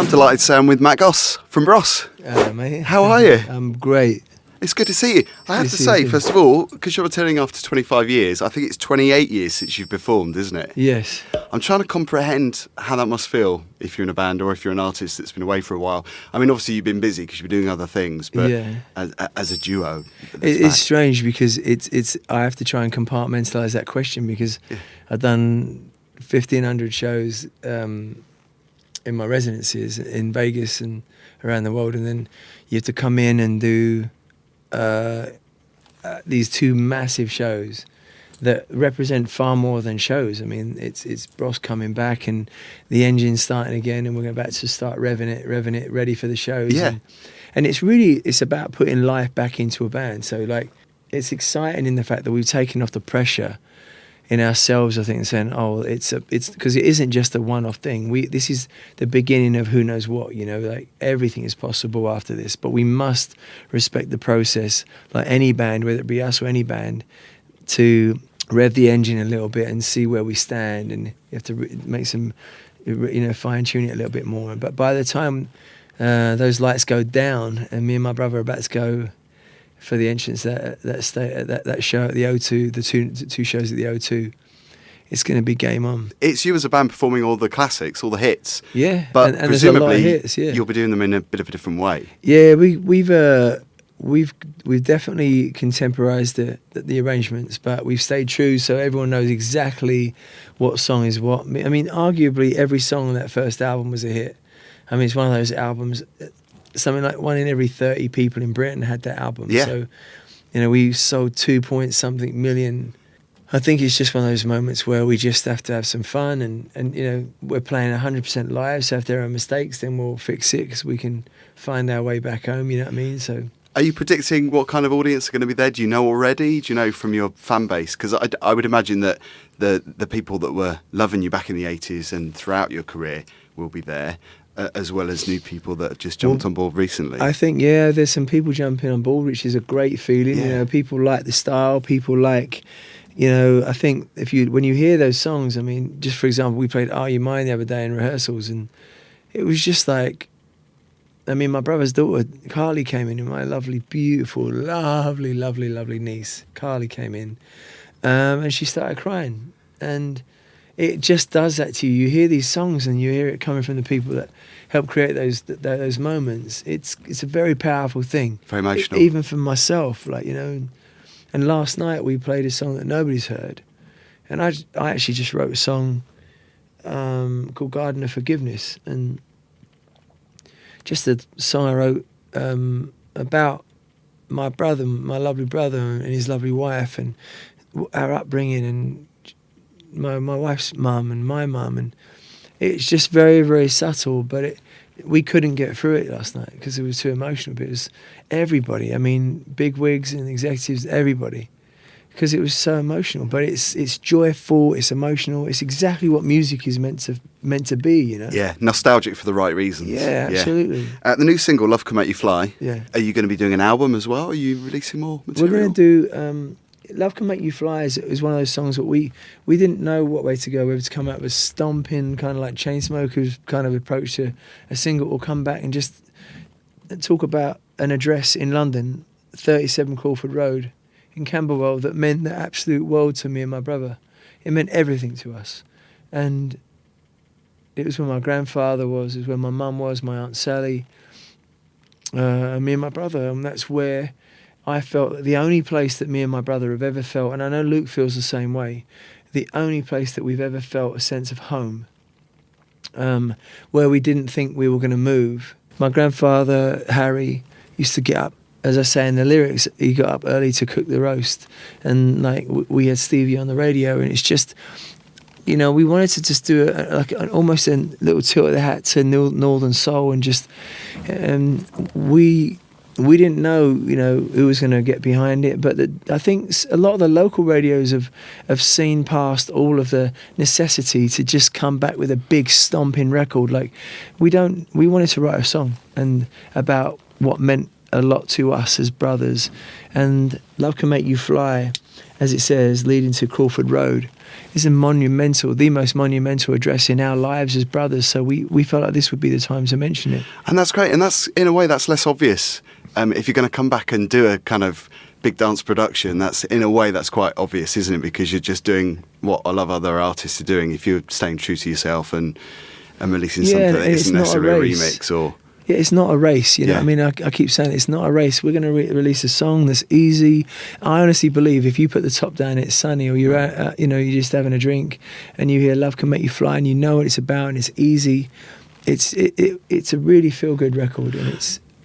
I'm delighted to say I'm with Matt Goss from Bros. Hello, mate. How are you? I'm great. It's good to see you. I have to say, first of all, because you're returning after 25 years, I think it's 28 years since you've performed, isn't it? Yes. I'm trying to comprehend how that must feel if you're in a band or if you're an artist that's been away for a while. I mean, obviously you've been busy because you've been doing other things, but as a duo. It's strange because it's. I have to try and compartmentalise that question because I've done 1,500 shows in my residencies in Vegas and around the world, and then you have to come in and do these two massive shows that represent far more than shows. I mean, it's Bros coming back and the engine's starting again, and we're going back to start revving it, ready for the shows. Yeah. And it's about putting life back into a band. So like, it's exciting in the fact that we've taken off the pressure in ourselves, I think, and saying, oh, it's because it isn't just a one-off thing. This is the beginning of who knows what, you know, like everything is possible after this, but we must respect the process, like any band, whether it be us or any band, to rev the engine a little bit and see where we stand, and you have to make some, you know, fine-tune it a little bit more. But by the time those lights go down and me and my brother are about to go for the entrance that show at the O2, the two shows at the O2, it's going to be game on. It's you as a band performing all the classics, all the hits. Yeah, but and there's a lot of hits. Yeah, you'll be doing them in a bit of a different way. Yeah, we've definitely contemporized the arrangements, but we've stayed true so everyone knows exactly what song is what. I mean, arguably every song on that first album was a hit. I mean, it's one of those albums. Something like 1 in every 30 people in Britain had that album. Yeah. So, you know, we sold 2-point-something million. I think it's just one of those moments where we just have to have some fun, and you know, we're playing 100% live, so if there are mistakes, then we'll fix it because we can find our way back home, you know what I mean? So, are you predicting what kind of audience are going to be there? Do you know already? Do you know from your fan base? Because I would imagine that the people that were loving you back in the 80s and throughout your career will be there, as well as new people that have just jumped on board recently. I think, yeah, there's some people jumping on board, which is a great feeling. Yeah. You know, people like the style, people like, you know, I think when you hear those songs, I mean, just for example, we played Are You Mine the other day in rehearsals, and it was just like, I mean, my brother's daughter, Carly, came in, and my lovely, beautiful, lovely, lovely, lovely niece, Carly, came in, and she started crying. And it just does that to you. You hear these songs and you hear it coming from the people that help create those moments. It's a very powerful thing. Very emotional. Even for myself, like, you know. And last night we played a song that nobody's heard, and I actually just wrote a song called Garden of Forgiveness, and just a song I wrote about my brother, my lovely brother, and his lovely wife, and our upbringing, and my wife's mum and my mum, and it's just very, very subtle, but we couldn't get through it last night because it was too emotional. But it was everybody, I mean, big wigs and executives, everybody, because it was so emotional. But it's joyful, it's emotional, it's exactly what music is meant to be, you know. Yeah, nostalgic for the right reasons. Yeah, absolutely. The new single, Love Can Make You Fly. Yeah. Are you going to be doing an album as well? Are you releasing more material? We're going to do Love Can Make You Fly is one of those songs that we didn't know what way to go, whether to come out with stomping, kind of like Chainsmokers kind of approach to a single, or come back and just talk about an address in London, 37 Crawford Road in Camberwell, that meant the absolute world to me and my brother. It meant everything to us. And it was where my grandfather was, it was where my mum was, my Aunt Sally, and me and my brother, and that's where I felt the only place that me and my brother have ever felt, and I know Luke feels the same way, the only place that we've ever felt a sense of home, where we didn't think we were going to move. My grandfather, Harry, used to get up, as I say in the lyrics, he got up early to cook the roast, and like we had Stevie on the radio, and it's just, you know, we wanted to just do almost a little tilt of the hat to Northern Soul, and just, we didn't know, you know, who was going to get behind it, but I think a lot of the local radios have seen past all of the necessity to just come back with a big stomping record. Like, we wanted to write a song and about what meant a lot to us as brothers, and Love Can Make You Fly as it says, leading to Crawford Road. It's the most monumental address in our lives as brothers. So we felt like this would be the time to mention it. And that's great. And that's, in a way, that's less obvious. If you're going to come back and do a kind of big dance production, that's, in a way, that's quite obvious, isn't it? Because you're just doing what a lot of other artists are doing. If you're staying true to yourself and releasing something that isn't necessarily a remix or... Yeah, it's not a race, you know. Yeah. I mean, I keep saying it's not a race. We're going to release a song that's easy. I honestly believe if you put the top down, it's sunny, or you're out, you're just having a drink, and you hear "Love Can Make You Fly," and you know what it's about, and it's easy. It's a really feel good record,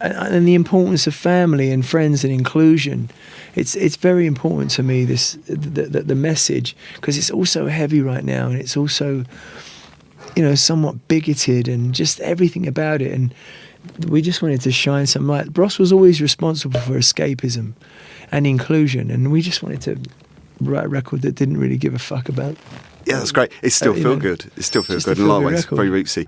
and the importance of family and friends and inclusion. It's very important to me. The message, because it's also heavy right now, and it's also somewhat bigoted, and just everything about it. And we just wanted to shine some light. Bros was always responsible for escapism and inclusion, and we just wanted to write a record that didn't really give a fuck about. Yeah, that's great. It still feel good. It still feels good in a lot of ways. Record. Very rootsy.